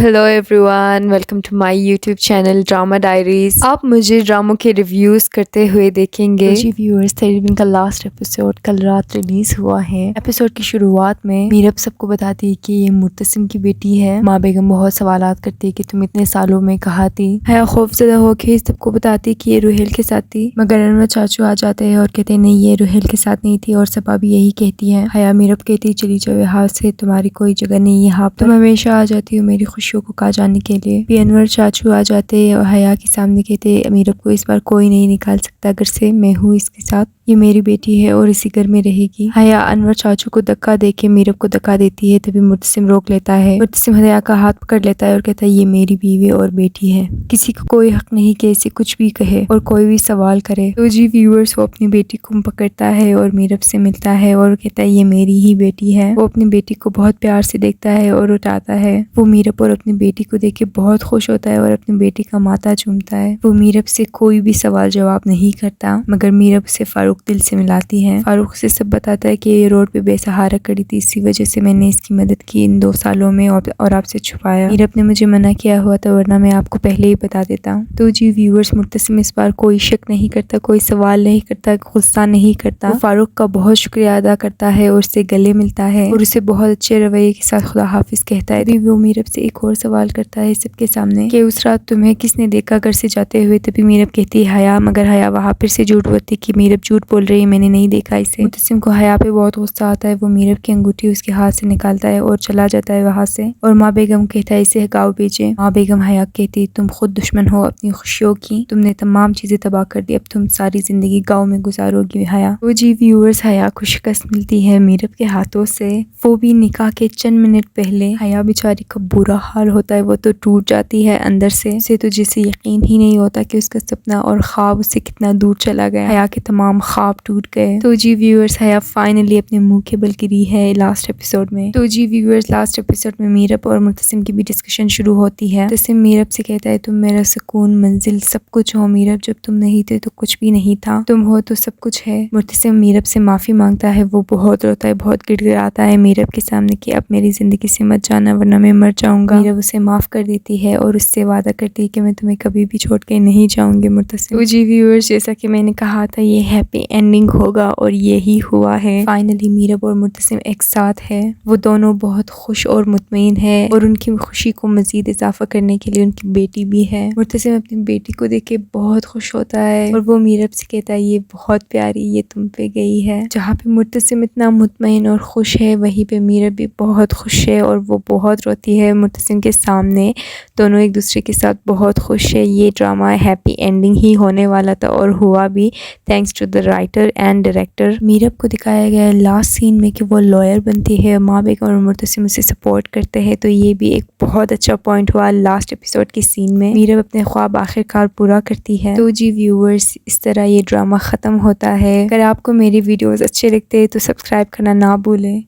Hello everyone, welcome to my YouTube channel drama diaries. आप मुझे ड्रामों के रिव्यूज करते हुए देखेंगे। जी व्यूअर्स, थेरेबिन का लास्ट एपिसोड कल रात रिलीज हुआ है। एपिसोड की शुरुआत में मीरब सबको बताती है कि ये मुर्तसिम की बेटी है। माँ बेगम बहुत सवालात करती है कि तुम इतने सालों में कहाँ थी। हया खौफजदा होकर सबको बताती है कि ये रुहेल के साथ थी, मगर अनवर चाचू आ जाते हैं और कहते हैं नहीं, ये रुहेल के साथ नहीं थी। और सबा भी यही कहती है। हया मीरब कहती है चली जाओ यहाँ से, तुम्हारी कोई जगह नहीं यहाँ पर, तुम हमेशा आ जाती हो मेरी खुशियों को कहा जाने के लिए। भी अनवर चाचू आ जाते हैं और हया के सामने कहते मीरब को इस बार कोई नहीं निकाल सकता घर से, मैं हूँ इसके साथ, ये मेरी बेटी है और इसी घर में रहेगी। हया अनवर चाचू को धक्का देके मीरब को धक्का देती है, तभी मुर्तसिम रोक लेता है। मुर्तसिम हया का हाथ पकड़ लेता है और कहता है ये मेरी बीवी और बेटी है, किसी को कोई हक नहीं कि इसे कुछ भी कहे और कोई भी सवाल करे। तो जी व्यूअर्स, वो अपनी बेटी को पकड़ता है और मीरब से मिलता है और कहता है ये मेरी ही बेटी है। वो अपनी बेटी को बहुत प्यार से देखता है और उठाता है। वो मीरब और अपनी बेटी को देख के बहुत खुश होता है और अपनी बेटी का माथा चूमता है। वो मीरब से कोई भी सवाल जवाब नहीं करता, मगर मीरब से फारूक दिल से मिलाती है। फारूक से सब बताता है कि ये रोड पे बेसहारा खड़ी थी, इसी वजह से मैंने इसकी मदद की इन 2 सालों में और आपसे छुपाया। मीरब ने मुझे मना किया हुआ था, वरना मैं आपको पहले ही बता देता। तो जी व्यूअर्स, मुर्तसिम इस बार कोई शक नहीं करता, कोई सवाल नहीं करता, गुस्सा नहीं करता। वो फारूक का बहुत शुक्रिया अदा करता है और उससे गले मिलता है और उसे बहुत अच्छे रवैये के साथ खुदा हाफिज कहता है। वो मीरब से एक और सवाल करता है सबके सामने कि उस रात तुम्हें किसने देखा घर से जाते हुए। तभी मीरब कहती है हया, मगर हया वहाँ फिर से झूठ बोलती कि मीरब झूठ बोल रही है, मैंने नहीं देखा इसे। मुर्तसिम को हया पे बहुत गुस्सा आता है। वो मीरब की अंगूठी उसके हाथ से निकालता है और चला जाता है वहाँ से। और माँ बेगम कहता है इसे गाँव भेजे। माँ बेगम हया कहती तुम खुद दुश्मन हो अपनी खुशियों की, तुमने तमाम चीजें तबाह कर दी, अब तुम सारी जिंदगी गाँव में गुजारोगी हया। तो जी व्यूअर्स, हया खुशकस मिलती है मीरब के हाथों से। वो भी निकाह के चंद मिनट पहले। हया बेचारी का बुरा हाल होता है, वो तो टूट जाती है अंदर से। उसे तो जिसे यकीन ही नहीं होता कि उसका सपना और ख्वाब उससे कितना दूर चला गया। हया के तमाम ख्वाब टूट गए। तो जी व्यूअर्स, हया फाइनली अपने मुंह के बल गिरी है लास्ट एपिसोड में। तो जी व्यूअर्स, लास्ट एपिसोड में मीरब और मुर्तसिम की भी डिस्कशन शुरू होती है। मुर्तसिम मीरब से कहता है तुम मेरा सुकून, मंजिल, सब कुछ हो मीरब, जब तुम नहीं थे तो कुछ भी नहीं था, तुम हो तो सब कुछ है। मुर्तसिम मीरब से माफी मांगता है। वो बहुत रोता है, बहुत गिड़गिड़ाता है मीरब के सामने कि अब मेरी जिंदगी से मत जाना वरना मैं मर जाऊंगा। मीरब उसे माफ कर देती है और उससे वादा करती है कि मैं तुम्हें कभी भी छोड़ के नहीं जाऊंगी मुर्तसिम। तो जी व्यूअर्स, जैसा कि मैंने कहा था ये हैप्पी एंडिंग होगा और यही हुआ है। फाइनली मीरब और मुर्तसिम एक साथ है। वो दोनों बहुत खुश और मुतमईन है और उनकी खुशी को मजीद इजाफा करने के लिए उनकी बेटी भी है। मुर्तसिम अपनी बेटी को देख के बहुत खुश होता है और वो मीरब से कहता है ये बहुत प्यारी, ये तुम पे गई है। जहाँ पे मुर्तसिम इतना मुतमईन और खुश है, वहीं पे मीरब भी बहुत खुश है और वो बहुत रोती है मुर्तसिम के सामने। दोनों एक दूसरे के साथ बहुत खुश है। ये ड्रामा हैप्पी एंडिंग ही होने वाला था और हुआ भी, thanks to the writer and director. Meerab को दिखाया गया है लास्ट सीन में कि वो लॉयर बनती है, माँ बेगम और मुर्तसिम उसे सपोर्ट करते हैं। तो ये भी एक बहुत अच्छा पॉइंट हुआ लास्ट एपिसोड के सीन में। मीरब अपने ख्वाब आखिरकार पूरा करती है। तो जी व्यूअर्स, इस तरह ये ड्रामा खत्म होता है। अगर आपको मेरी वीडियोस अच्छे लगते हैं तो सब्सक्राइब करना ना भूलें।